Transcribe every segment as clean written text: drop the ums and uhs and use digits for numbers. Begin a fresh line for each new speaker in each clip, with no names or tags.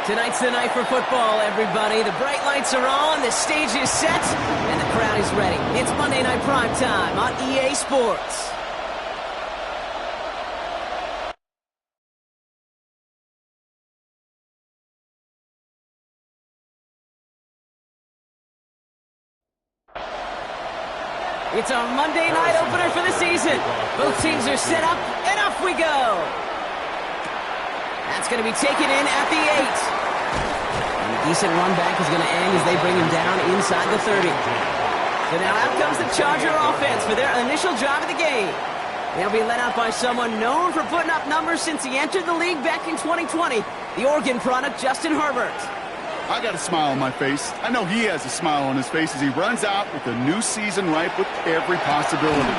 Tonight's the night for football, everybody. The bright lights are on, the stage is set, and the crowd is ready. It's Monday Night Primetime on EA Sports. It's our Monday night opener for the season. Both teams are set up, and off we go. That's going to be taken in at the 8. And a decent run back is going to end as they bring him down inside the 30. So now out comes the Charger offense for their initial drive of the game. They'll be led out by someone known for putting up numbers since he entered the league back in 2020, the Oregon product, Justin Herbert.
I got a smile on my face. I know he has a smile on his face as he runs out with a new season ripe with every possibility.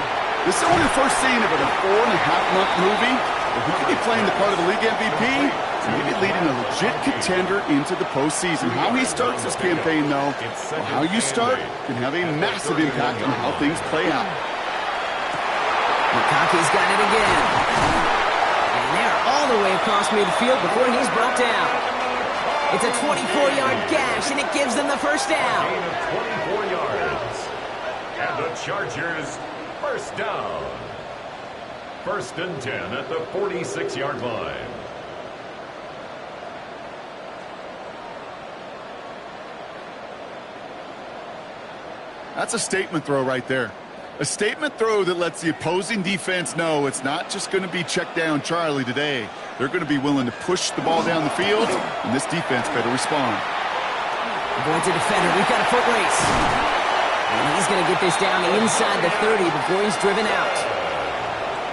This is only the first scene of a 4.5-month movie. If he could be playing the part of the league MVP, maybe leading a legit contender into the postseason. How he starts this campaign, though, or how you start, can have a massive impact on how things play out.
McConkey's got it again. And they're all the way across midfield before he's brought down. It's a 24-yard gash, and it gives them the first down.
Gain of 24 yards. And the Chargers, first down. 1st and 10 at the 46-yard line.
That's a statement throw right there. A statement throw that lets the opposing defense know it's not just going to be check down Charlie today. They're going to be willing to push the ball down the field, and this defense better respond.
Going to defender. We've got a foot race. And he's going to get this down inside the 30 before he's driven out.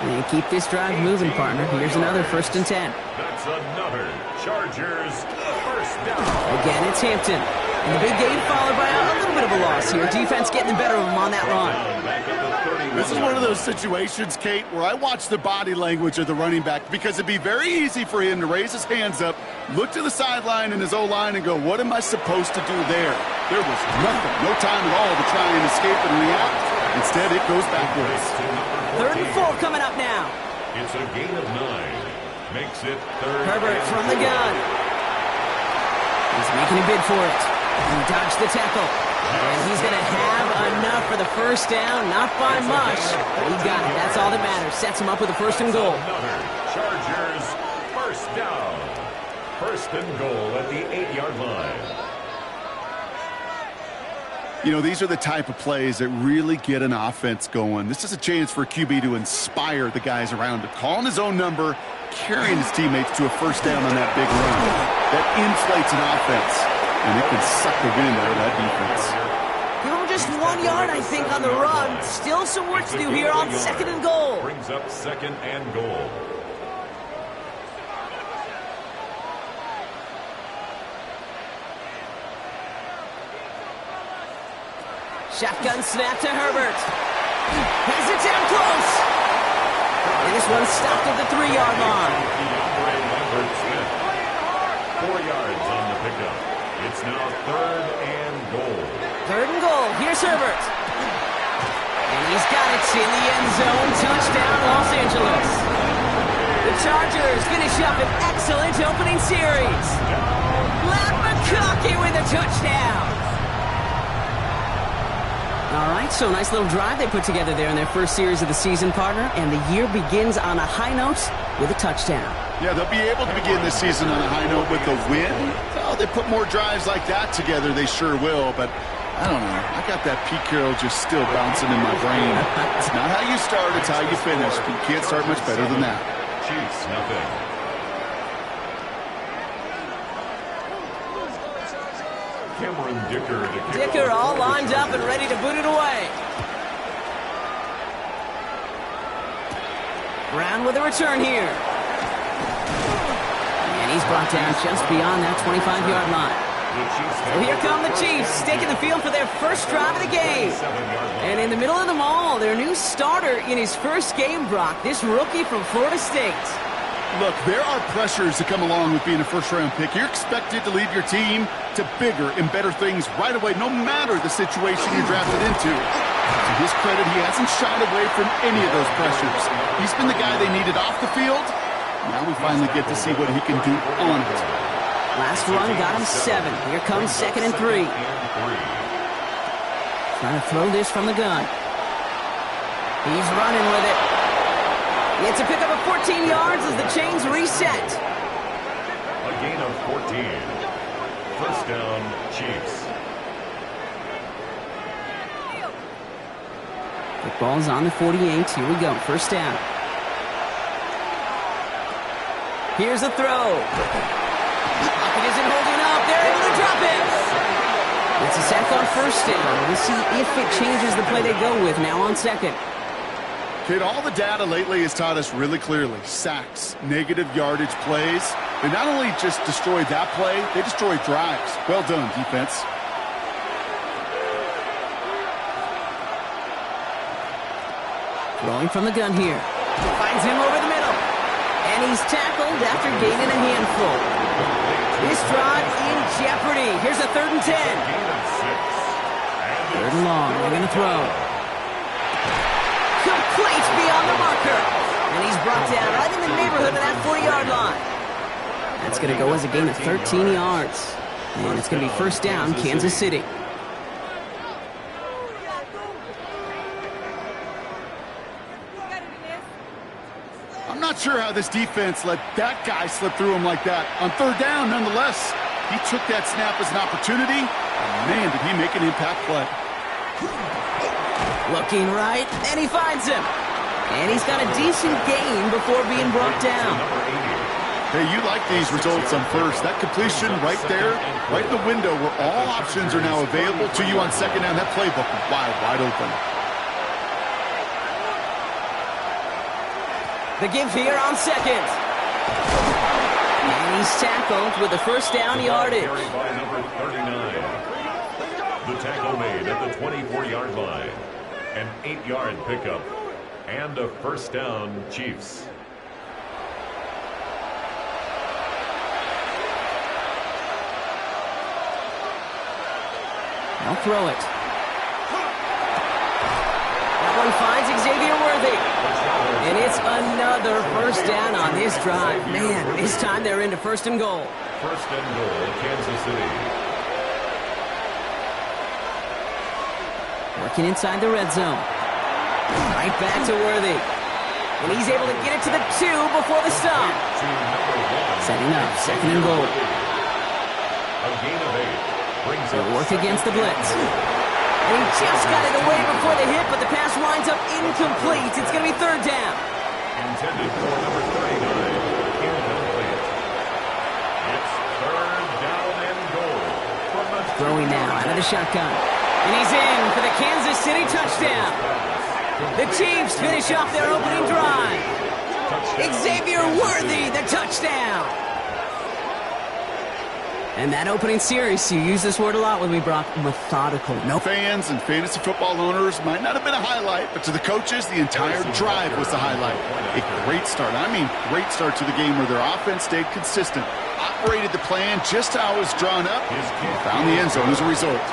And keep this drive moving, partner. Here's another 1st and 10.
That's another Chargers first down.
Again, it's Hampton. And the big gain followed by a little bit of a loss here. Defense getting the better of him on that run.
This is one of those situations, Kate, where I watch the body language of the running back because it'd be very easy for him to raise his hands up, look to the sideline in his O-line and go, what am I supposed to do there? There was nothing, no time at all to try and escape and react. Instead, it goes backwards.
3rd and 4 coming up now.
It's a gain of 9. Makes it 3rd.
Herbert from the gun. He's making a bid for it. He dodged the tackle. And he's going to have enough for the first down. Not by much, but he got it. That's all that matters. Sets him up with a 1st and goal.
Another Chargers first down. 1st and goal at the 8-yard line.
You know, these are the type of plays that really get an offense going. This is a chance for a QB to inspire the guys around him. Calling his own number, carrying his teammates to a first down on that big run. That inflates an offense, and it can suck the wind out of that defense.
Give him just 1 yard, I think, on the run. Still some work to do here on 2nd and goal.
Brings up 2nd and goal.
Shotgun snap to Herbert. Has it down close. And this one's stopped at the 3-yard line.
4 yards on the pickup. It's now 3rd and goal.
3rd and goal. Here's Herbert. And he's got it in the end zone. Touchdown, Los Angeles. The Chargers finish up an excellent opening series. Matt McConkey with a touchdown. All right, so nice little drive they put together there in their first series of the season, partner, and the year begins on a high note with a touchdown.
Yeah, they'll be able to begin this season on a high note with a win. Oh, they put more drives like that together, they sure will, but I don't know. I got that Pete Carroll just still bouncing in my brain. It's not how you start, it's how you finish. You can't start much better than that.
Chiefs, nothing. Cameron
Dicker all lined up and ready to boot it away. Brown with a return here. And he's brought down just beyond that 25-yard line. So here come the Chiefs, taking the field for their first drive of the game. And in the middle of them all, their new starter in his first game, Brock, this rookie from Florida State.
Look, there are pressures that come along with being a first-round pick. You're expected to lead your team to bigger and better things right away, no matter the situation you're drafted into. To his credit, he hasn't shied away from any of those pressures. He's been the guy they needed off the field. Now we finally get to see what he can do on it.
Last run got him 7. Here comes 2nd and 3. Trying to throw this from the gun. He's running with it. It's a pickup of 14 yards as the chains reset.
A gain of 14. First down, Chiefs.
The ball's on the 48. Here we go. First down. Here's a throw. Pocket isn't holding up. They're able to drop it. It's a sack on first down. We'll see if it changes the play they go with now on second.
Kid, all the data lately has taught us really clearly. Sacks, negative yardage plays. They not only just destroy that play, they destroy drives. Well done, defense.
Throwing from the gun here. Finds him over the middle. And he's tackled after gaining a handful. This drive in jeopardy. Here's a 3rd and 10. 3rd and long. They're going to throw. Complete beyond the marker. And he's brought down right in the neighborhood of that 40-yard line. That's going to go as a gain of 13 yards. And it's going to be first down, Kansas City.
I'm not sure how this defense let that guy slip through him like that. On 3rd down, nonetheless, he took that snap as an opportunity. And man, did he make an impact play.
Looking right, and he finds him. And he's got a decent gain before being brought down.
Hey, you like these results on first. That completion right there, right in the window where all options are now available to you on second down. That playbook is wide open.
The give here on second. And he's tackled with the first down yardage.
By number 39. The tackle made at the 24-yard line. An 8-yard pickup. And a first down, Chiefs.
I'll throw it. That one finds Xavier Worthy. And it's another first down on this drive. Man, this time they're into 1st and goal.
1st and goal, Kansas City.
Working inside the red zone. Right back to Worthy. And he's able to get it to the 2 before the stop. Setting up 2nd and goal.
A gain of 8.
They'll work against the blitz. And he just got it away before the hit, but the pass winds up incomplete. It's going to be 3rd down.
Intended for number 39. Incomplete. It's 3rd down and goal.
Throwing now out of the shotgun. And he's in for the Kansas City touchdown. The Chiefs finish off their opening drive. Xavier Worthy, the touchdown. And that opening series, you use this word a lot with me, Brock, methodical.
No fans and fantasy football owners might not have been a highlight, but to the coaches, the entire drive was the highlight. A great start. I mean, great start to the game where their offense stayed consistent, operated the plan just how it was drawn up, and found the end zone as a result.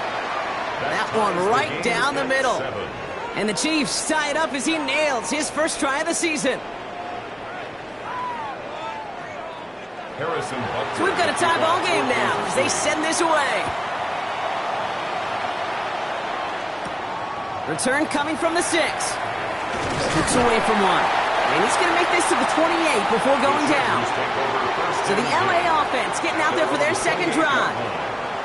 That one right down the middle. And the Chiefs tie it up as he nails his first try of the season. So we've got a tie ball game now as they send this away. Return coming from the 6. Kicks away from one. And he's going to make this to the 28 before going down. So the LA offense getting out there for their second drive.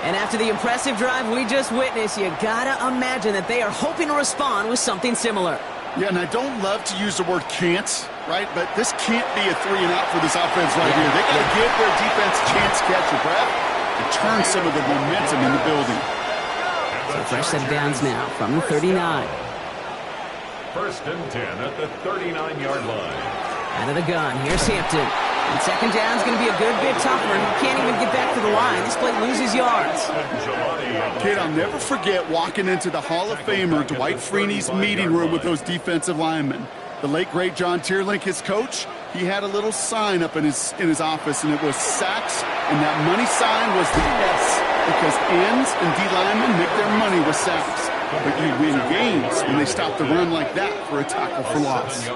And after the impressive drive we just witnessed, you got to imagine that they are hoping to respond with something similar.
Yeah, and I don't love to use the word can't, right? But this can't be a 3 and out for this offense right here. They got to give their defense a chance to catch their breath and turn some of the momentum in the building.
So fresh set of downs now from the 39.
1st and 10 at the 39-yard line.
Out of the gun, here's Hampton. And second down's going to be a good bit tougher. He can't even get back to the line. This play loses yards.
Kid, I'll never forget walking into the Hall of Famer Dwight Freeney's meeting room with those defensive linemen. The late, great John Tierlink, his coach, he had a little sign up in his office, and it was sacks, and that money sign was the S, because ends and D linemen make their money with sacks. But you win games when they stop the run like that for a tackle for loss.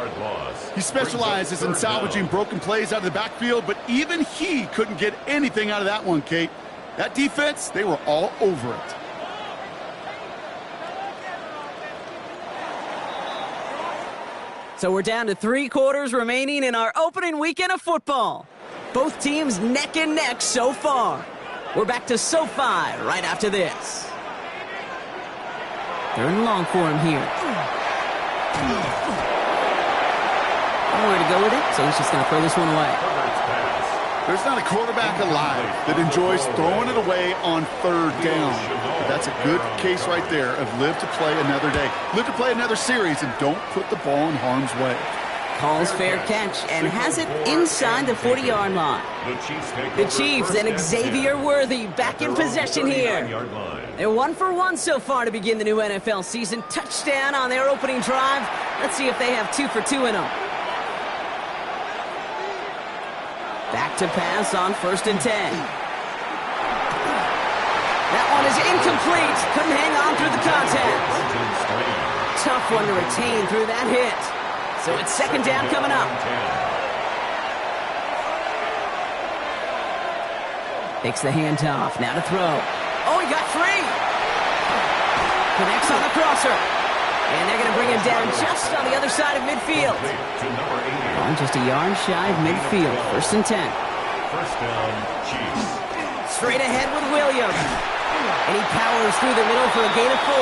He specializes in salvaging broken plays out of the backfield, but even he couldn't get anything out of that one, Kate. That defense, they were all over it.
So we're down to 3 quarters remaining in our opening weekend of football. Both teams neck and neck so far. We're back to SoFi right after this. Third and long for him here. Nowhere to go with it, so he's just going to throw this one away.
There's not a quarterback alive that enjoys throwing it away on third down. But that's a good case right there of live to play another day. Live to play another series and don't put the ball in harm's way.
Calls fair catch and has it inside the 40-yard line. The Chiefs and Xavier Worthy back in possession here. They're 1 for 1 so far to begin the new NFL season. Touchdown on their opening drive. Let's see if they have 2 for 2 in them. Back to pass on 1st and 10. That one is incomplete. Couldn't hang on through the contact. Tough one to retain through that hit. So it's 2nd down coming up. Takes the handoff. Now to throw. Oh, he got free. Connects on the crosser. And they're going to bring him down just on the other side of midfield. On just a yard shy of midfield. 1st and 10.
First down, Chiefs.
Straight ahead with Williams. And he powers through the middle for a gain of 4.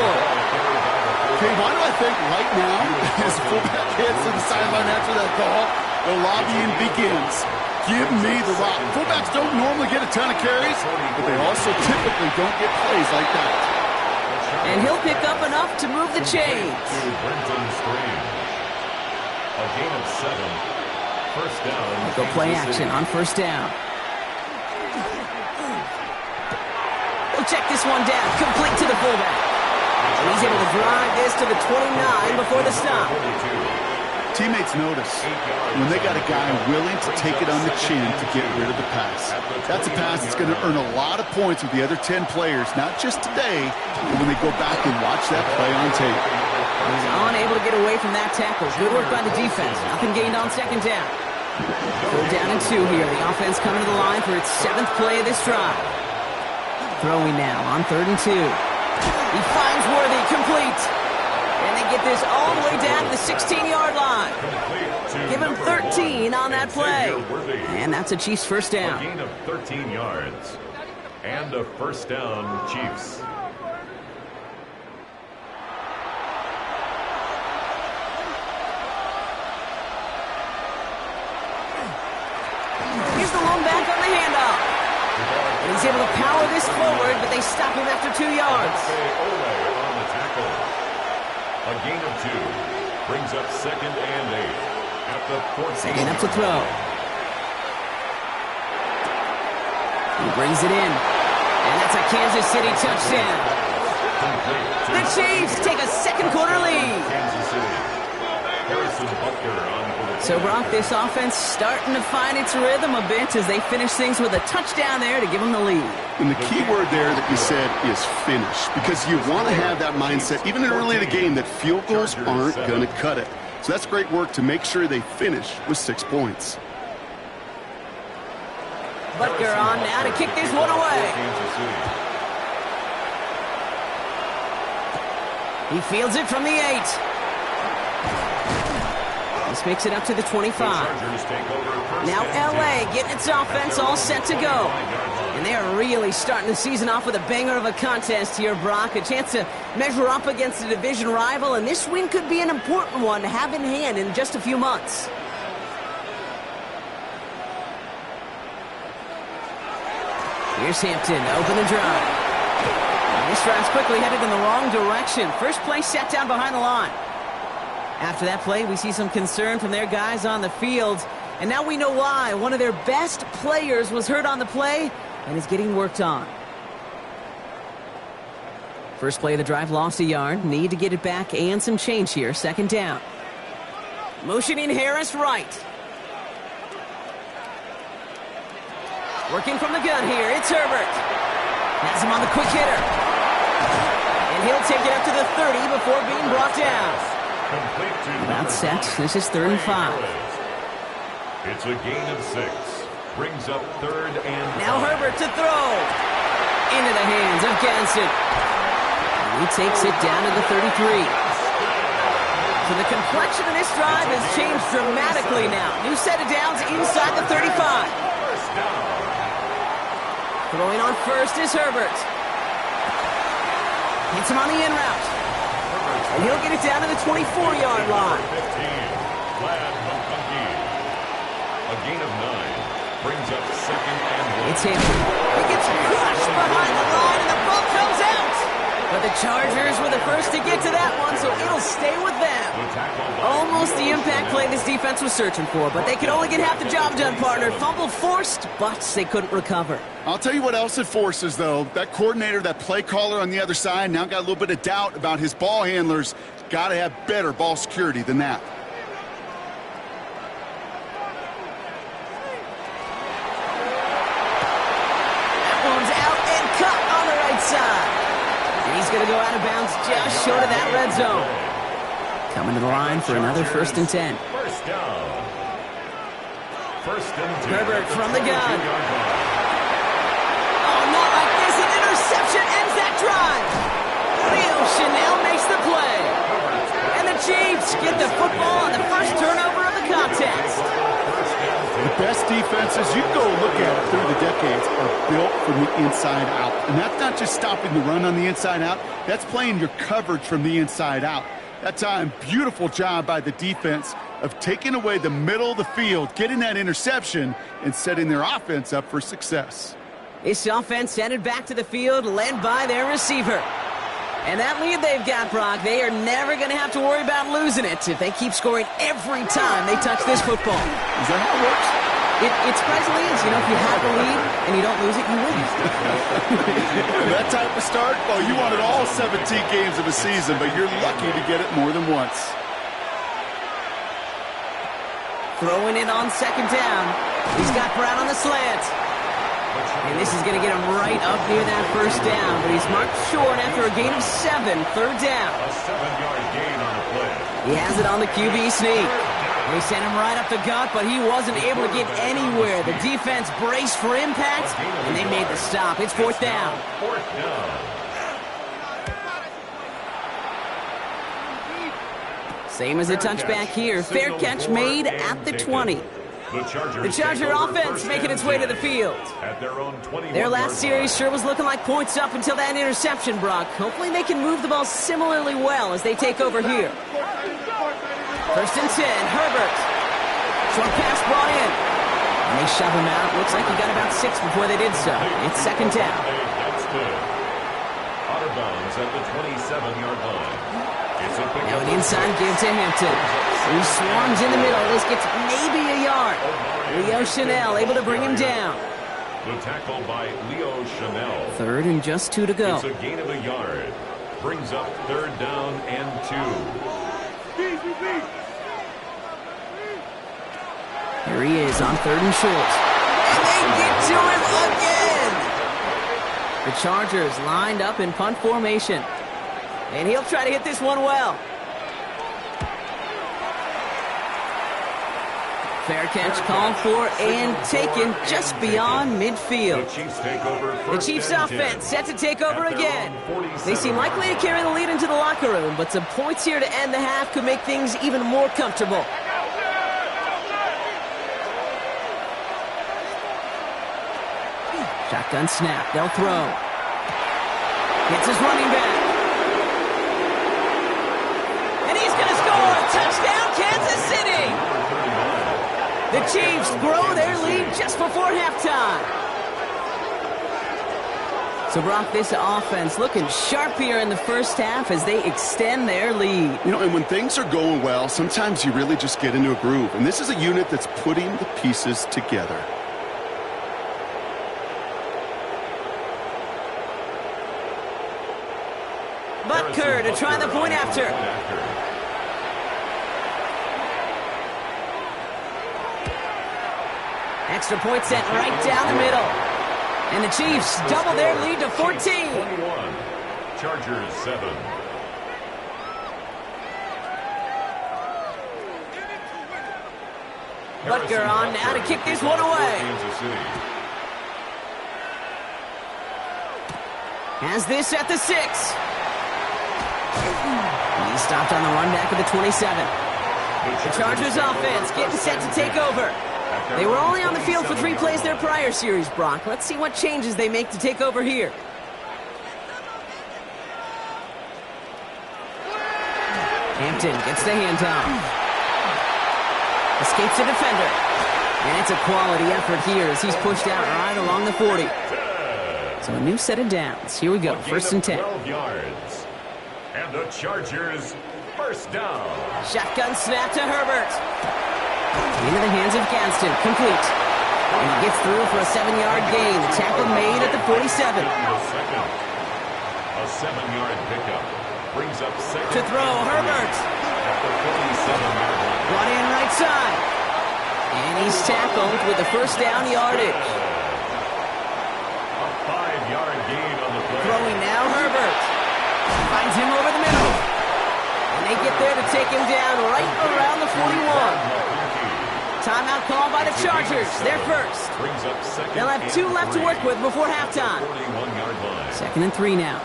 Okay, why do I think right now, as fullback heads to the sideline after that call, the lobbying begins. Give me the rock. Fullbacks don't normally get a ton of carries, but they also typically don't get plays like that.
And he'll pick up enough to move the chains.
A gain of 7. First down.
Go play action on 1st down. He'll check this one down, complete to the fullback. And he's able to drive this to the 29 before the stop.
Teammates notice when they got a guy willing to take it on the chin to get rid of the pass. That's a pass that's going to earn a lot of points with the other 10 players, not just today, but when they go back and watch that play on tape.
He's unable to get away from that tackle. Good work by the defense. Nothing gained on 2nd down. 3rd down and 2 here. The offense coming to the line for its 7th play of this drive. Throwing now on 3rd and 2. He finds Worthy, complete. And they get this all the way down to the 16-yard line. Give him 13 on that play. And that's a Chiefs first down.
A gain of 13 yards. And a first down, Chiefs.
Here's the lone back on the handoff. And he's able to power this forward, but they stop him after 2 yards.
On the tackle. A gain of 2 brings up 2nd and 8 at the 14.
Second up to throw. He brings it in. And that's a Kansas City touchdown. The Chiefs take a 2nd quarter lead.
Kansas City. Harrison Butker on for the
So, Brock, this offense starting to find its rhythm a bit as they finish things with a touchdown there to give them the lead.
And the key word there that you said is finish, because you want to have that mindset, even early in the game, that field goals aren't going to cut it. So that's great work to make sure they finish with 6 points.
Butker on now to kick this one away.
Kansas City.
He fields it from the 8. This makes it up to the 25.
Chargers take over first
Now
and
LA getting its offense all set to go. And they are really starting the season off with a banger of a contest here, Brock. A chance to measure up against a division rival, and this win could be an important one to have in hand in just a few months. Here's Hampton, open the drive. And this drive's quickly headed in the wrong direction. First play set down behind the line. After that play, we see some concern from their guys on the field. And now we know why. One of their best players was hurt on the play and is getting worked on. First play of the drive, lost a yard. Need to get it back and some change here. 2nd down. Motioning Harris right. Working from the gun here. It's Herbert. Has him on the quick hitter. And he'll take it up to the 30 before being brought down.
Complete to
About set. This is 3rd and 5.
It's a gain of 6. Brings up 3rd and 5.
Now Herbert to throw. Into the hands of Ganson. He takes it down to the 33. So the complexion of this drive has changed dramatically now. New set of downs inside the 35.
First down.
Throwing on first is Herbert. Hits him on the in route. And he'll get it down to the 24-yard line.
15. Vlad Montgomery. A gain of 9. Brings up 2nd and 1.
It's him. He gets crushed behind the line, and the ball comes out. But the Chargers were the first to get to that one, so it'll stay with them. Almost the impact play this defense was searching for, but they could only get half the job done, partner. Fumble forced, but they couldn't recover.
I'll tell you what else it forces, though. That coordinator, that play caller on the other side, now got a little bit of doubt about his ball handlers. Got to have better ball security than that.
That one's out and cut on the right side. And he's going to go out of bounds just short of that red zone. Coming to the line for another 1st and 10.
First down. 1st and 10.
Herbert from the gun. Oh, not like this. An interception ends that drive. Leo Chanel makes the play. And the Chiefs get the football on the first turnover of the contest.
The best defenses you go look at through the decades are built from the inside out. And that's not just stopping the run on the inside out. That's playing your coverage from the inside out. That time, beautiful job by the defense of taking away the middle of the field, getting that interception, and setting their offense up for success.
This offense headed back to the field, led by their receiver. And that lead they've got, Brock, they are never going to have to worry about losing it if they keep scoring every time they touch this football.
Is that how it works?
It surprisingly is. You know, if you have the lead and you don't lose it, you win.
That type of start, well, you wanted all 17 games of a season, but you're lucky to get it more than once.
Throwing it on 2nd down. He's got Brown on the slant. And this is going to get him right up near that 1st down, but he's marked short after a gain of 7, 3rd down.
A 7-yard gain on the play.
He has it on the QB sneak. They sent him right up the gut, but he wasn't able to get anywhere. The defense braced for impact, and they made the stop. It's 4th down.
4th down.
Same as a touchback here. Fair catch made at the 20. The Charger offense making its way to the field.
At their own 21.
Their last series sure was looking like points up until that interception, Brock. Hopefully they can move the ball similarly well as they take over here. 1st and 10, Herbert. Short pass brought in. And they shove him out. Looks like he got about 6 before they did so. It's 2nd down.
That's good. Out of bounds at the 27-yard line. It's a pick
Now an inside give to Hampton. He swarms in the middle. This gets maybe a yard. Leo Chanel able to bring him down.
The tackle by Leo Chanel.
3rd and just 2 to go.
It's a gain of a yard. Brings up 3rd down and 2.
Here he is on 3rd and short. And they get to him again. The Chargers lined up in punt formation. And he'll try to hit this one well. Fair catch called for and taken just beyond midfield. The Chiefs offense set to take over again. They seem likely to carry the lead into the locker room, but some points here to end the half could make things even more comfortable. Shotgun snap. They'll throw. Hits his running back. And he's going to score. Touchdown, Kansas City. The Chiefs grow their lead just before halftime. So, Brock, this offense looking sharp here in the first half as they extend their lead.
You know, and when things are going well, sometimes you really just get into a groove. And this is a unit that's putting the pieces together.
Butker to try the point after. Extra point set right down the middle. And the Chiefs double their lead to 14.
Chargers 7.
Butker on now to kick this one away.
Kansas City.
Has this at the 6. He stopped on the run back of the 27. The Chargers offense getting set to take over. They were only on the field for 3 plays their prior series, Brock. Let's see what changes they make to take over here. Hampton gets the handoff. Escapes the defender. And it's a quality effort here as he's pushed out right along the 40. So a new set of downs. Here we go, first and 10.
12 yards. And the Chargers first down.
Shotgun snap to Herbert. Into the hands of Gadsden, complete. And he gets through for a 7-yard gain. The tackle made at the 47.
A 7-yard pickup brings up second.
To throw, Herbert.
At the 47-yard line.
Brought in right side. And he's tackled with the first down yardage.
A 5-yard gain on the play.
Throwing now, Herbert. Finds him over the middle. And they get there to take him down right around the 41. Timeout called by the Chargers. They're first.
Brings up second.
They'll have 2 left to work with before halftime.
41-yard line.
Second and 3 now.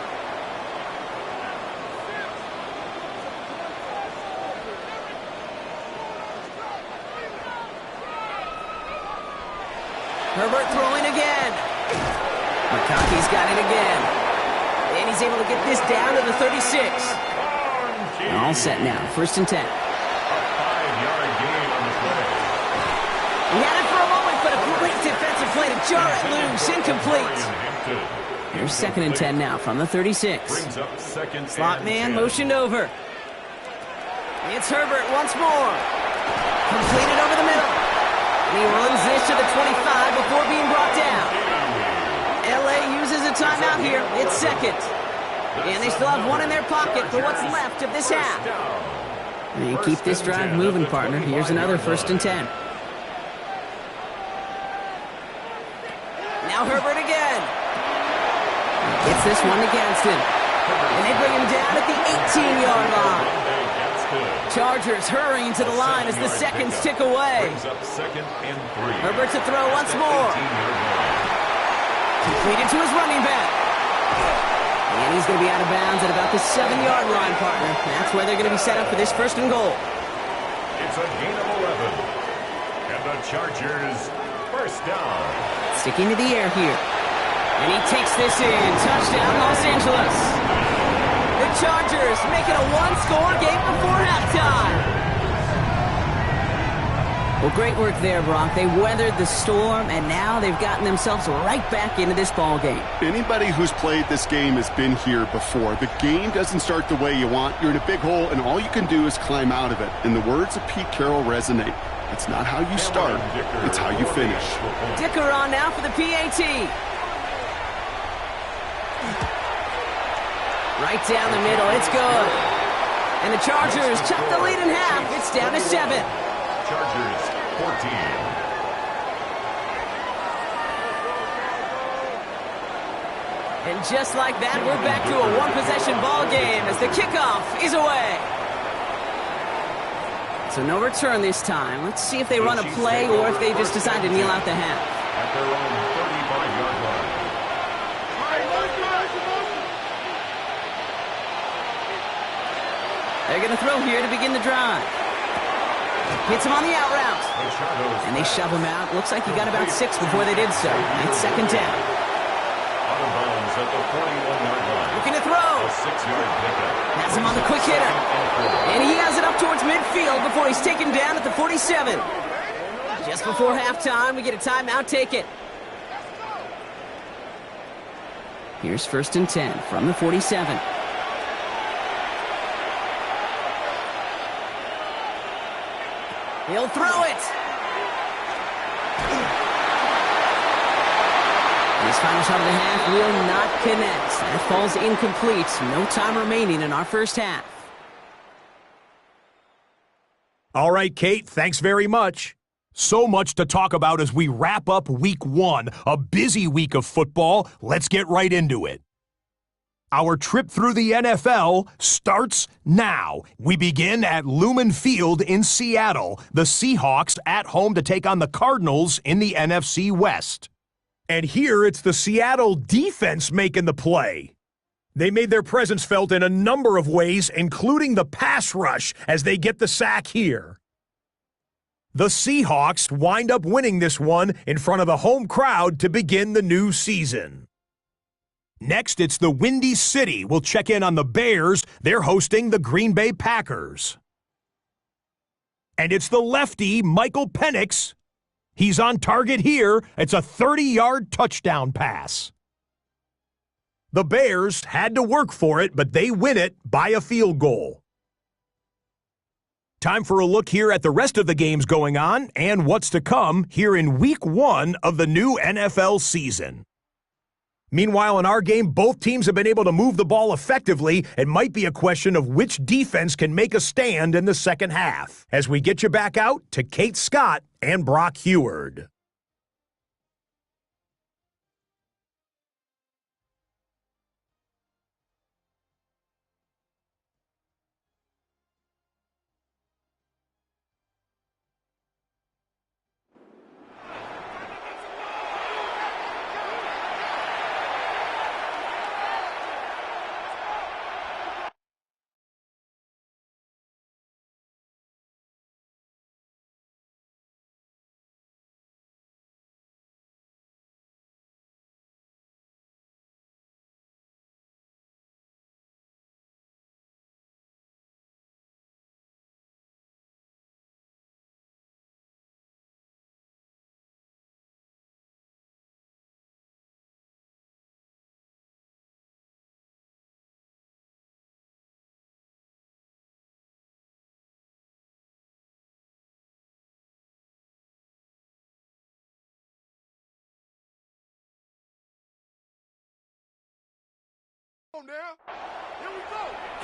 Herbert throwing again. McConkey's got it again. And he's able to get this down to the 36. All set now, first and 10.
A 5-yard gain on the play.
He had it for a moment, but a great defensive play to jar it loose. Incomplete. Here's second and 10 now from the 36.
Brings up second
Slot
and
man
10.
motioned over. It's Herbert once more. Completed over the middle. And he runs this to the 25 before being brought down. LA uses a timeout here. It's second. And they still have one in their pocket for what's left of this half. And you keep this drive moving, partner. Here's another first and 10. Now Herbert again. Gets this one to Gadsden. And they bring him down at the 18-yard line. Chargers hurrying to the line as the seconds tick away.
Brings up second and 3.
Herbert to throw once more.
18-yard line.
Completed to his running back. And he's going to be out of bounds at about the 7-yard line, partner. That's where they're going to be set up for this first and goal.
It's a gain of 11. And the Chargers first down.
Sticking to the air here. And he takes this in. Touchdown, Los Angeles. The Chargers make it a one-score game before halftime. Well, great work there, Brock. They weathered the storm, and now they've gotten themselves right back into this ball game.
Anybody who's played this game has been here before. The game doesn't start the way you want. You're in a big hole, and all you can do is climb out of it. And the words of Pete Carroll resonate. It's not how you start, it's how you finish.
Dicker on now for the PAT. Right down the middle, it's good. And the Chargers chop the lead in half. It's down to 7.
Chargers 14.
And just like that, we're back to a one-possession ball game as the kickoff is away. So no return this time. Let's see if they run a play or if they just decide to kneel out the half.
At their own 35-yard line.
They're going to throw here to begin the drive. Hits him on the out route. And they shove him out. Looks like he got about 6 before they did so. It's second down.
Out of bounds at the 41-yard line.
Looking to throw.
A 6-yard pickup.
Has him on the quick hitter. And he has it up towards midfield before he's taken down at the 47. Just before halftime, we get a timeout. Take it. Here's first and 10 from the 47. He'll throw it. His final shot of the half will not connect. That falls incomplete. No time remaining in our first half.
All right, Kate, thanks very much. So much to talk about as we wrap up week 1, a busy week of football. Let's get right into it. Our trip through the NFL starts now. We begin at Lumen Field in Seattle. The Seahawks at home to take on the Cardinals in the NFC West. And here it's the Seattle defense making the play. They made their presence felt in a number of ways, including the pass rush as they get the sack here. The Seahawks wind up winning this one in front of the home crowd to begin the new season. Next, it's the Windy City. We'll check in on the Bears. They're hosting the Green Bay Packers. And it's the lefty, Michael Penix. He's on target here. It's a 30-yard touchdown pass. The Bears had to work for it, but they win it by a field goal. Time for a look here at the rest of the games going on and what's to come here in Week 1 of the new NFL season. Meanwhile, in our game, both teams have been able to move the ball effectively. It might be a question of which defense can make a stand in the second half. As we get you back out to Kate Scott and Brock Heward.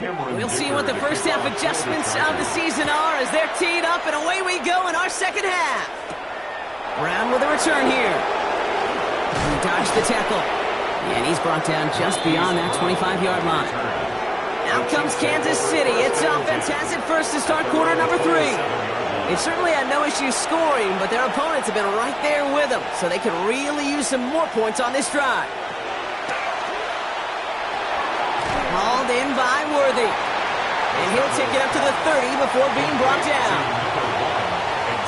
We'll see what the first half adjustments of the season are as they're teed up, and away we go in our second half. Brown with a return here. He dodged the tackle, and he's brought down just beyond that 25-yard line. Out comes Kansas City. Its offense has it first to start quarter number 3. It certainly had no issue scoring, but their opponents have been right there with them, so they could really use some more points on this drive. Hauled in by Worthy. And he'll take it up to the 30 before being brought down.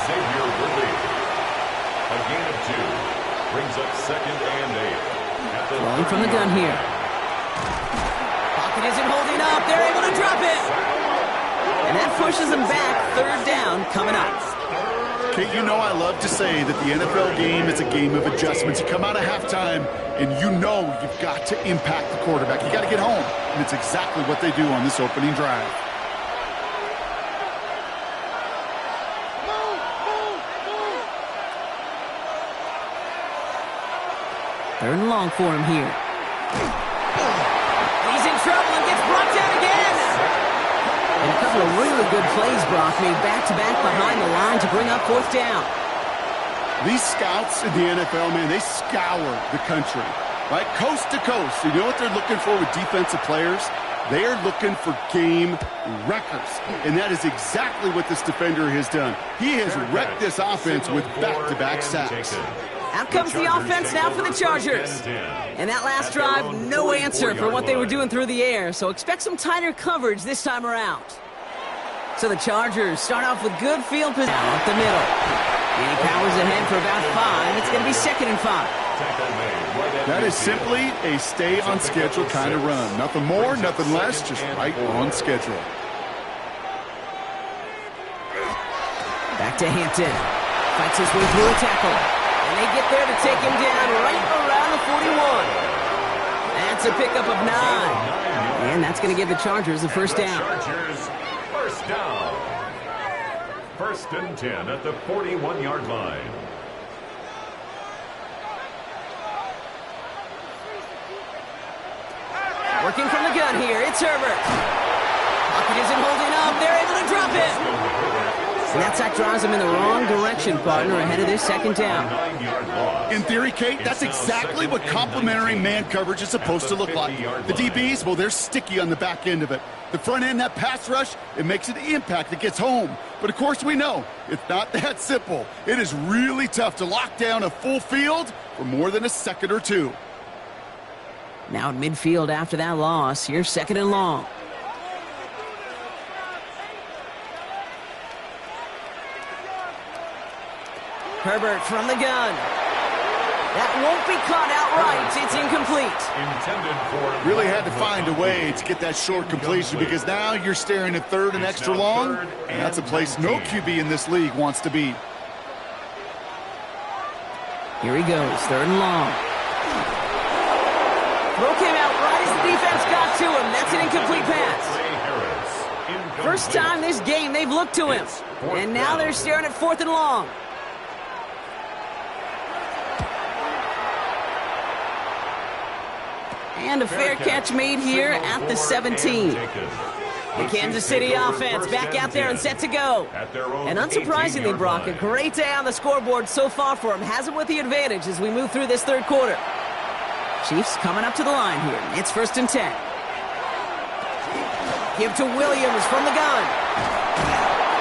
Xavier Worthy. A gain of 2. Brings up 2nd and 8.
Throwing from the gun here. Pocket isn't holding up. They're able to drop it. And that pushes them back. 3rd down coming up.
Kate, you know I love to say that the NFL game is a game of adjustments. You come out of halftime, and you know you've got to impact the quarterback. You got to get home, and it's exactly what they do on this opening drive.
Third and long for him here. He's in trouble and gets brought down again. And a couple of really good plays, Brock, made back-to-back behind the line to bring up 4th down.
These scouts in the NFL, man, they scour the country, right? Coast to coast. You know what they're looking for with defensive players? They are looking for game wreckers. And that is exactly what this defender has done. He has wrecked this offense with back-to-back sacks.
Out comes the offense now for the Chargers. And that last drive, no answer for what they were doing through the air, so expect some tighter coverage this time around. So the Chargers start off with good field position up the middle. And he powers ahead for about 5. It's going to be 2nd and 5.
That is simply a stay-on-schedule kind of run. Nothing more, nothing less, just right on schedule.
Back to Hampton. Fights his way through a tackle. And they get there to take him down right around the 41. That's a pickup of 9. And that's going to give the Chargers the first down.
Chargers, first down. 1st and 10 at the 41-yard line.
Working from the gun here, it's Herbert. Pocket isn't holding up, they're able to drop it. And that sack drives them in the wrong direction, partner, ahead of this second down.
9-yard loss.
In theory, Kate, that's exactly what complementary man coverage is supposed to look like. The DBs, well, they're sticky on the back end of it. The front end, that pass rush, it makes it the impact that gets home. But of course we know, it's not that simple. It is really tough to lock down a full field for more than a second or two.
Now at midfield after that loss, here's second and long. Herbert from the gun. That won't be caught outright. It's incomplete.
Intended for
Really had to find a way to get that short completion because now you're staring at third and extra long. And that's a place no QB in this league wants to be.
Here he goes, third and long. Throw came out right as the defense got to him. That's an incomplete pass. First time this game they've looked to him. And now they're staring at fourth and long. And a fair catch made here at the 17. The Kansas City offense back out there and set to go. And unsurprisingly, Brock, a great day on the scoreboard so far for him. Has him with the advantage as we move through this third quarter. Chiefs coming up to the line here. It's first and 10. Give to Williams from the gun.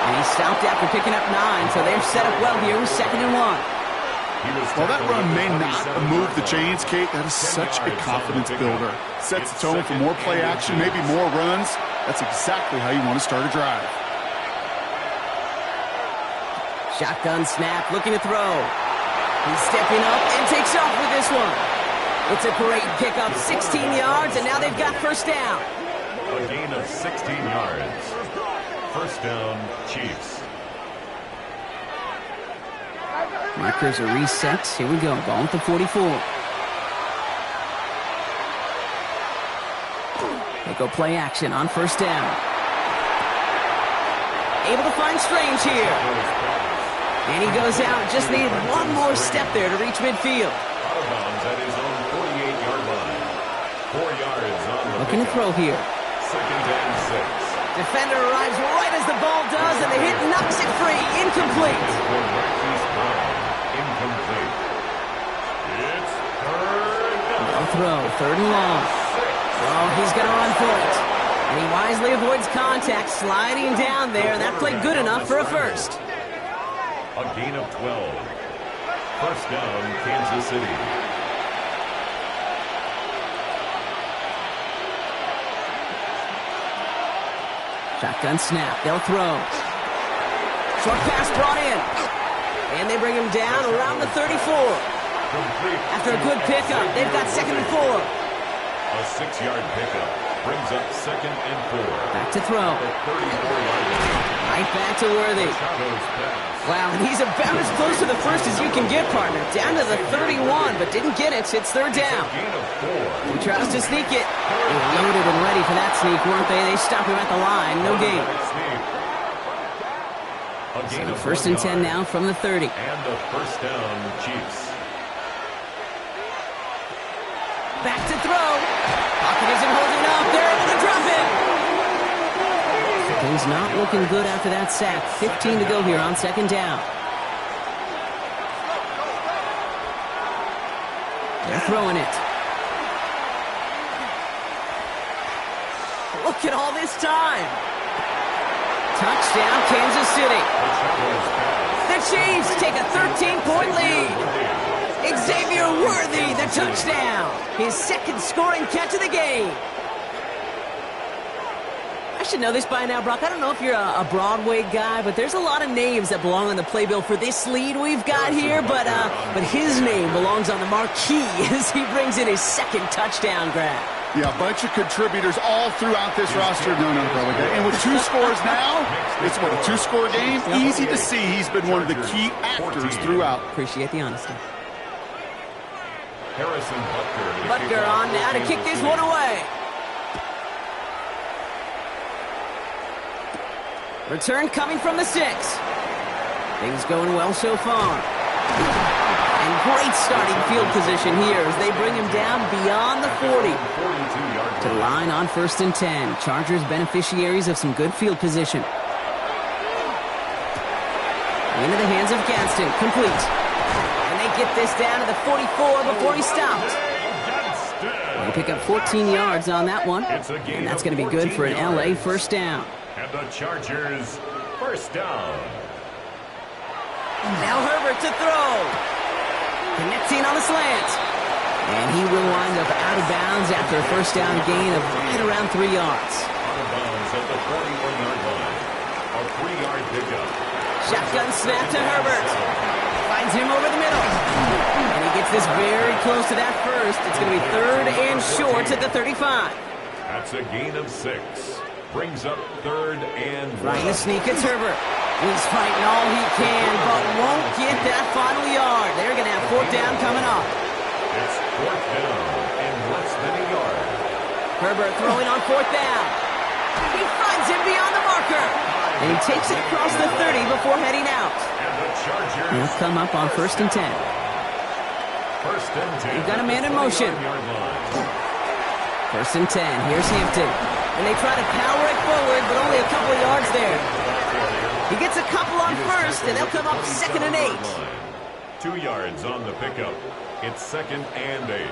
And he stopped after picking up 9, so they're set up well here with second and 1.
While that run may not move the chains, Kate, that is such a confidence builder. Sets the tone for more play action, maybe more runs. That's exactly how you want to start a drive.
Shotgun snap, looking to throw. He's stepping up and takes off with this one. It's a great pickup, 16 yards, and now they've got first down.
A gain of 16 yards. First down, Chiefs.
Markers are reset. Here we go. Ball at the 44. They go play action on first down. Able to find Strange here. And he goes out. Just needed one more step there to reach midfield.
Out of bounds at his own 48-yard line. 4 yards on the
Looking to throw here.
Second and 6.
Defender arrives right as the ball does, and the hit knocks it free. Incomplete.
For Marquise Brown. Incomplete. It's third down.
No throw. Third and long. Oh, he's going to run for it. And he wisely avoids contact, sliding down there, and that played good enough for a first.
A gain of 12. First down, Kansas City.
Shotgun snap. They'll throw. Short pass brought in. And they bring him down around the 34.
Complete.
After a good pickup, they've got second and 4.
A 6-yard pickup brings up second and 4.
Back to throw.
The 34-yard line.
Right back to Worthy.
Shadows pass.
Wow, and he's about as close to the first as you can get, partner. Down to the 31, but didn't get it. It's third down.
Gain of 4.
He tries to sneak it. They were loaded and ready for that sneak, weren't they? They stop him at the line. No gain.
A gain
So
of
first
1
and 10
yard.
now from the 30.
And a first down, Chiefs.
Back to throw. Pocket isn't holding up. They're able to drop it. Things not looking good after that sack. 15 to go here on second down. They're throwing it. Look at all this time. Touchdown, Kansas City. The Chiefs take a 13-point lead. Xavier Worthy, the touchdown. His second scoring catch of the game. I should know this by now, Brock. I don't know if you're a Broadway guy, but there's a lot of names that belong on the playbill for this lead we've got here. But his name belongs on the marquee as he brings in his second touchdown grab.
Yeah, a bunch of contributors all throughout this roster. No, brother. And with 2 scores now, it's what, a 2-score game? Easy to see he's been one of the key actors throughout.
Appreciate the honesty.
Harrison Butker.
Butker on now to kick this one away. Return coming from the 6. Things going well so far. And great starting field position here as they bring him down beyond the 40.
42-yard
To the line on first and 10. Chargers beneficiaries of some good field position. Into the hands of Gadsden. Complete. And they get this down to the 44 before he stopped. They pick up 14 yards on that one. And that's going to be good for an LA first down.
And the Chargers first down.
Now Herbert to throw. Connecting on the slant. And he will wind up out of bounds after a first down gain of right around 3 yards.
Out of bounds at the 41-yard line. A 3-yard pickup.
Shotgun snap to Herbert. Finds him over the middle. And he gets this very close to that first. It's going to be 3rd and short at the 35.
That's a gain of 6. Brings up 3rd and 1.
Trying to sneak, it's Herbert. He's fighting all he can, but won't get that final yard. They're going to have 4th down coming up.
It's 4th down and less than a yard.
Herbert throwing on 4th down. He finds him beyond the marker. And he takes it across the 30 before heading out.
And the Chargers
He'll come up on 1st and 10.
1st and 10.
You've got a man in motion. 1st and 10. Here's Hampton. And they try to power it forward, but only a couple of yards there. He gets a couple on 1st, and they'll come up 2nd and 8.
2 yards on the pickup. It's 2nd and 8.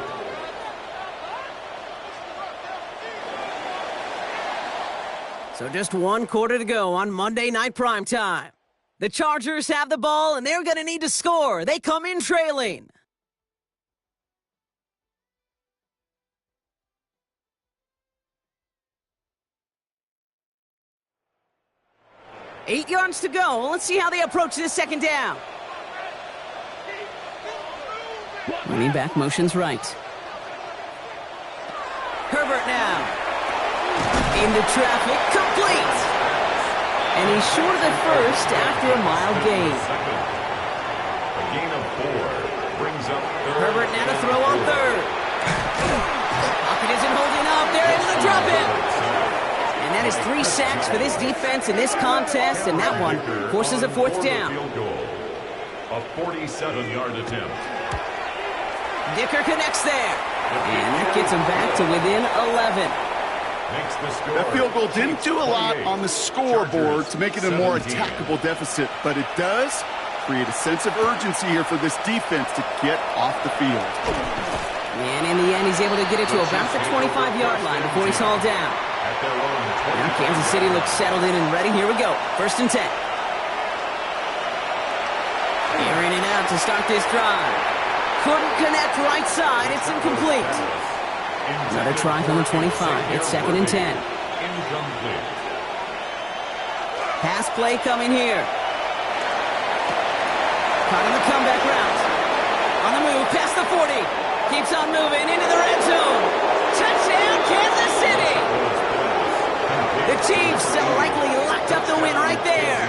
So just 1 quarter to go on Monday Night Primetime. The Chargers have the ball, and they're going to need to score. They come in trailing. Eight yards to go. Let's see how they approach this 2nd down. Running back motions right. Herbert now. Into traffic. Complete. And he's short of the first after a mild gain.
A gain of 4 brings up 3rd.
Herbert now to throw on 3rd. Pocket isn't holding up. They're able to drop him. And that is 3 sacks for this defense in this contest, and that one forces a 4th down.
Field goal. A 47-yard attempt.
Dicker connects there. And that gets him back to within 11.
Makes the score.
That field goal didn't do a lot on the scoreboard to make it a more attackable deficit, but it does create a sense of urgency here for this defense to get off the field.
And in the end, he's able to get it to about the 25-yard line before he's hauled down. Now Kansas City looks settled in and ready. Here we go. 1st and 10. Airing it out to start this drive. Couldn't connect right side. It's incomplete. Another try from the 25. It's 2nd and 10.
Incomplete.
Pass play coming here. Caught in the comeback route. On the move, past the 40. Keeps on moving into the red zone. Touchdown, Kansas City! The Chiefs likely locked up the win right there.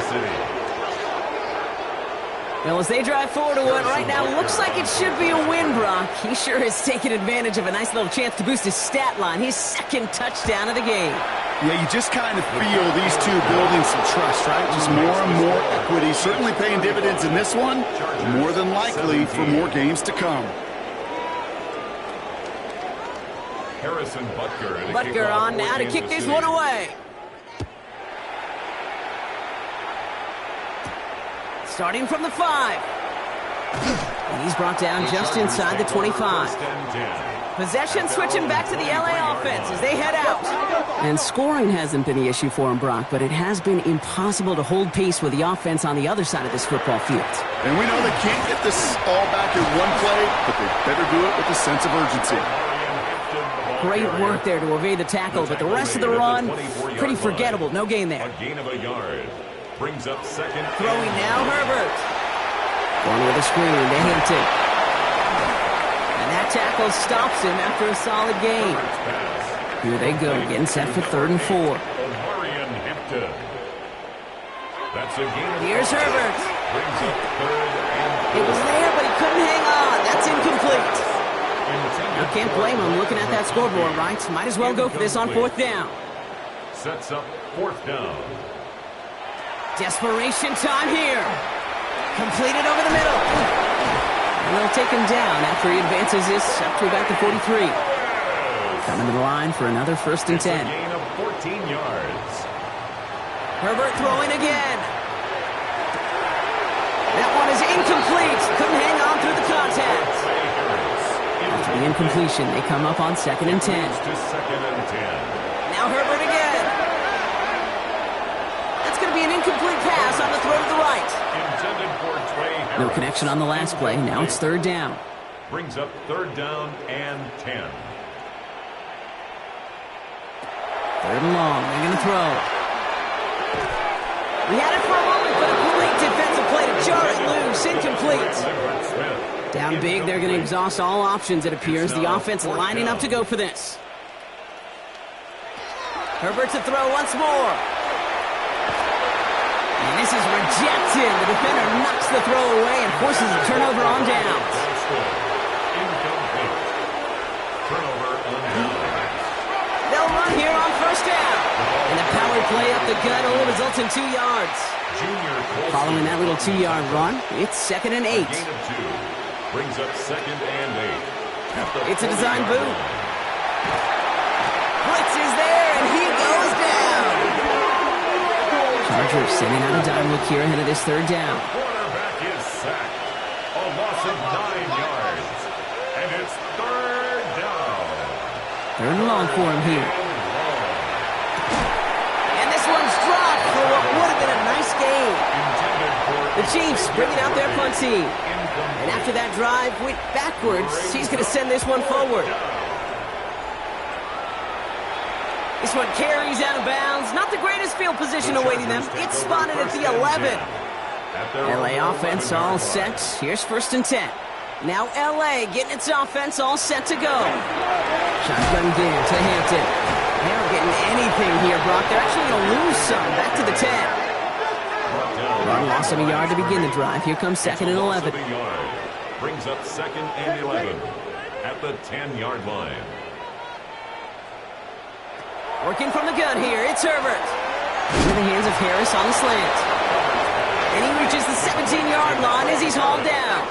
Well, as they drive forward to what right now looks like it should be a win, Brock. He sure has taken advantage of a nice little chance to boost his stat line. His 2nd touchdown of the game.
Yeah, you just kind of feel these two building some trust, right? Just more and more equity. Certainly paying dividends in this one. More than likely for more games to come.
Harrison Butker.
Butker on now to kick this one away. Starting from the 5. And he's brought down just inside the 25. Possession switching back to the LA offense as they head out. And scoring hasn't been the issue for him, Brock, but it has been impossible to hold pace with the offense on the other side of this football field.
And we know they can't get this all back in one play, but they better do it with a sense of urgency.
Great work there to evade the tackle, but the rest of the run, pretty forgettable. No gain there.
A gain of a yard. Brings up 2nd.
Throwing now, Herbert. Going with a screen to Hampton. And that tackle stops him after a solid gain. Here they go, getting set for 3rd and 4.
Omarion Hampton. That's a gain of
Here's Herbert.
Brings up 3rd and 4.
It was there, but he couldn't hang on. That's incomplete. You can't blame him looking at that scoreboard, right? Might as well go for this on 4th down.
Sets up 4th down.
Desperation time here. Completed over the middle. And they'll take him down after he advances this up to about the 43. Coming to the line for another 1st and 10.
It's a gain of 14 yards.
Herbert throwing again. That one is incomplete. Couldn't hang on through the contact. After the incompletion, they come up on 2nd and 10.
To 2nd and 10.
Now Herbert again. That's going to be an incomplete pass on the throw to the right.
Intended for Trey Harris.
No connection on the last play. Now it's 3rd down.
Brings up 3rd down and 10.
3rd and long. They're going to throw. We had it for a moment, but a great defensive play to jar it loose. Incomplete. Down big, they're going to exhaust all options, it appears. The offense lining up to go for this. Herbert to throw once more. And this is rejected. The defender knocks the throw away and forces a turnover on downs.
Incomplete. Turnover on downs.
They'll run here on 1st down. And the power play up the gut only results in 2 yards. Following that little 2-yard run, it's 2nd and 8.
Gain of 2. Brings up 2nd and 8.
It's a design boot. Blitz is there, and he goes down. Chargers sending out a dime look here ahead of this 3rd down.
Quarterback is sacked. A loss of 9 yards. And it's 3rd down.
3rd and long for him here. And this one's dropped for what would have been a nice game. The Chiefs bringing out their punt team. And after that drive went backwards, he's going to send this one forward. This one carries out of bounds. Not the greatest field position awaiting them. It's spotted at the 11. LA offense all set. Here's 1st and 10. Now LA getting its offense all set to go. Shotgun give to Hampton. They aren't getting anything here, Brock. They're actually going to lose some. Back to the 10. Run loss of a yard to begin the drive. Here comes 2nd and 11.
Brings up 2nd and 11 at the 10-yard line.
Working from the gun here, it's Herbert. Into the hands of Harris on the slant. And he reaches the 17-yard line as he's hauled down.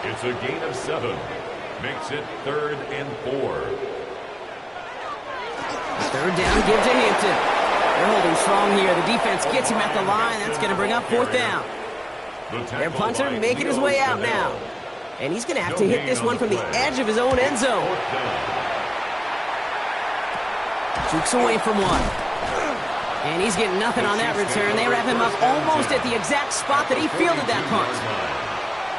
It's a gain of 7. Makes it 3rd and 4.
3rd down, give to Hampton. They're holding strong here. The defense gets him at the line. That's going to bring up 4th down. Their punter making his way out now. And he's going to have to hit this one from the edge of his own end zone. Jukes away from one. And he's getting nothing on that return. They wrap him up almost at the exact spot that he fielded that punt.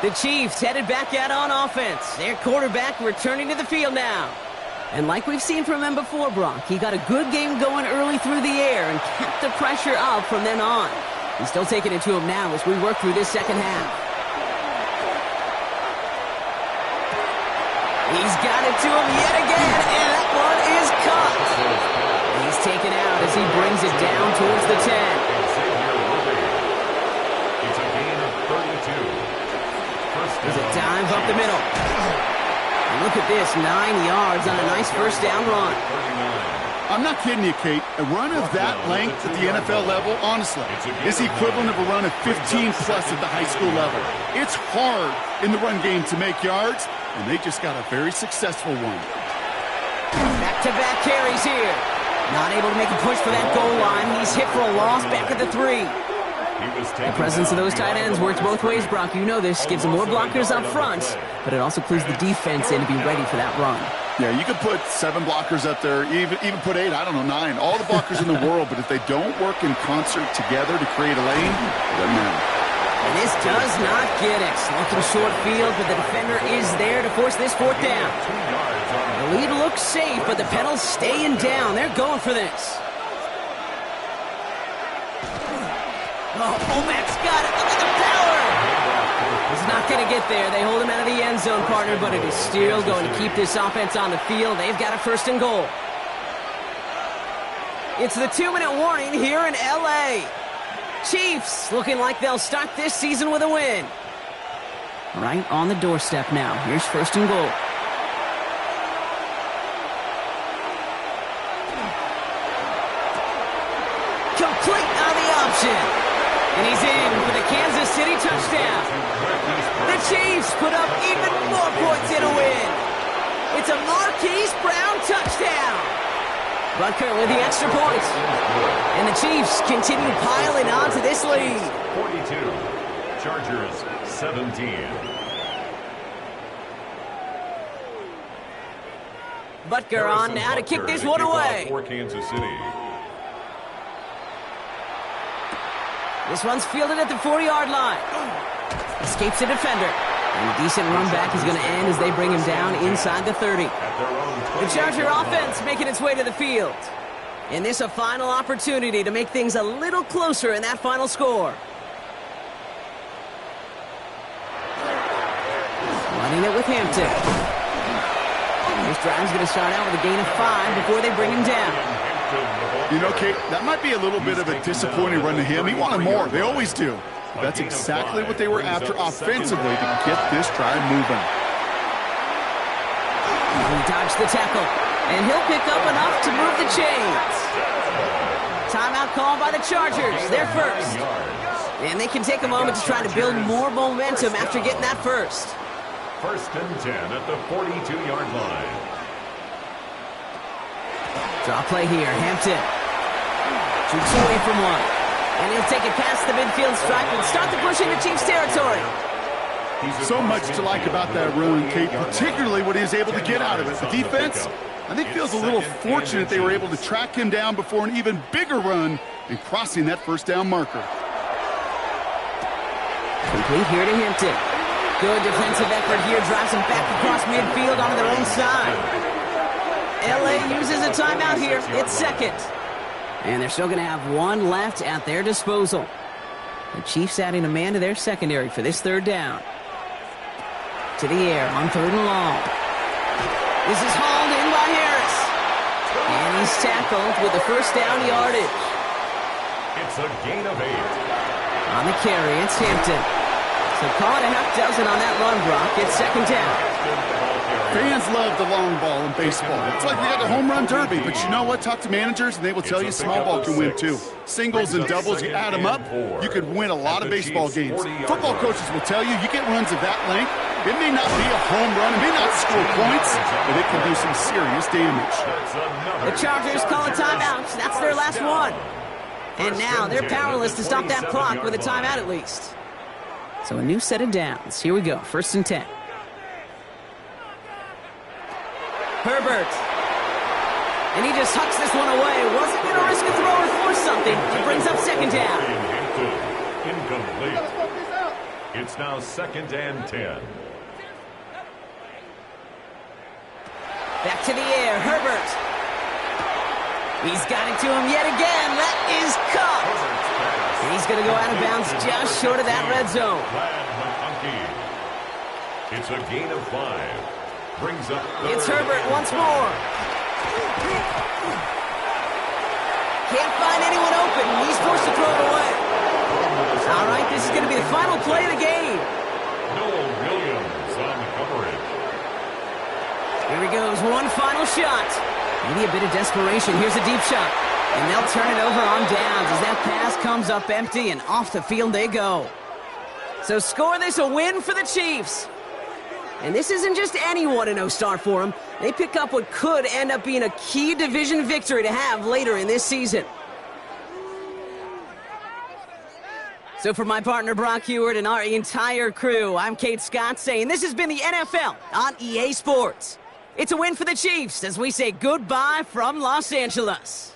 The Chiefs headed back out on offense. Their quarterback returning to the field now. And like we've seen from him before, Brock, he got a good game going early through the air and kept the pressure up from then on. He's still taking it to him now as we work through this 2nd half. He's got it to him yet again, and that one is caught. He's taken out as he brings it down towards the 10.
It's a gain of 32.
There's a dive up the middle. And look at this, 9 yards on a nice 1st down run.
I'm not kidding you, Kate. A run of that length at the NFL level, honestly, is the equivalent of a run of 15-plus at the high school level. It's hard in the run game to make yards, and they just got a very successful one.
Back-to-back carries here. Not able to make a push for that goal line. He's hit for a loss back at the 3. The presence of those tight ends works both ways, Brock. You know this. Gives them more blockers up front, but it also clues the defense in to be ready for that run.
Yeah, you could put 7 blockers up there, even put 8, I don't know, 9. All the blockers in the world, but if they don't work in concert together to create a lane, it doesn't matter.
And this does not get it. Looking short field, but the defender is there to force this 4th down. The lead looks safe, but the pedals staying down. They're going for this. Oh, Olmec's got it. Look at the power. He's not going to get there. They hold him out of the end zone, partner, but it is still going to keep this offense on the field. They've got a 1st and goal. It's the 2-minute warning here in L.A. Chiefs looking like they'll start this season with a win. Right on the doorstep now. Here's 1st and goal. Complete on the option. And he's in for the Kansas City touchdown. The Chiefs put up even more points in a win. It's a Marquise Brown touchdown. Butker with the extra point. And the Chiefs continue piling on to this lead.
42. Chargers 17.
Butker on now to kick this one away.
For Kansas City.
This one's fielded at the 40-yard line. Escapes the defender. And a decent run back is going to end as they bring him down inside the 30. The Charger offense making its way to the field. And this a final opportunity to make things a little closer in that final score. Running it with Hampton. This drive's going to start out with a gain of 5 before they bring him down.
You know, Kate, that might be a little bit of a disappointing run to him. He wanted more. They always do. But that's exactly what they were after offensively to get this drive moving.
He dodged the tackle, and he'll pick up enough to move the chains. Timeout called by the Chargers. They're first. And they can take a moment to try to build more momentum after getting that first.
First and 10 at the 42-yard line.
Draw play here. Hampton shoots away from one. And he'll take it past the midfield stripe and start to push into Chiefs territory.
So much to like about that run, Kate, particularly what he was able to get out of it. The defense, I think, feels a little fortunate they were able to track him down before an even bigger run and crossing that first down marker.
Complete here to Hampton. Good defensive effort here. Drives him back across midfield onto their own side. LA uses a timeout here. It's second. And they're still going to have one left at their disposal. The Chiefs adding a man to their secondary for this third down. To the air on third and long. This is hauled in by Harris. And he's tackled with the first down yardage.
It's a gain of 8.
On the carry, it's Hampton. So call it a half dozen on that run block. It's second down.
Fans love the long ball in baseball. It's like they got the home run derby, but you know what? Talk to managers and they will tell you small ball can win too. Singles and doubles, you add them up, you could win a lot of baseball games. Football coaches will tell you, you get runs of that length, it may not be a home run, it may not score points, but it can do some serious damage.
The Chargers call a timeout. That's their last one. And now they're powerless to stop that clock with a timeout at least. So a new set of downs. Here we go, first and 10. Herbert. And he just hucks this one away. Wasn't going to risk a throw or force something. It brings up second down.
Incomplete. It's now second and 10.
Back to the air. Herbert. He's got it to him yet again. That is caught. And he's going to go out of bounds just short of that red zone.
It's a gain of 5. Brings up
it's Herbert once more. Can't find anyone open. He's forced to throw it away. All right, this is going to be the final play of the game.
Noel Williams on the coverage.
Here he goes, one final shot. Maybe a bit of desperation. Here's a deep shot. And they'll turn it over on downs as that pass comes up empty and off the field they go. So score this a win for the Chiefs. And this isn't just any 1-0 start for them. They pick up what could end up being a key division victory to have later in this season. So for my partner Brock Heward and our entire crew, I'm Kate Scott saying this has been the NFL on EA Sports. It's a win for the Chiefs as we say goodbye from Los Angeles.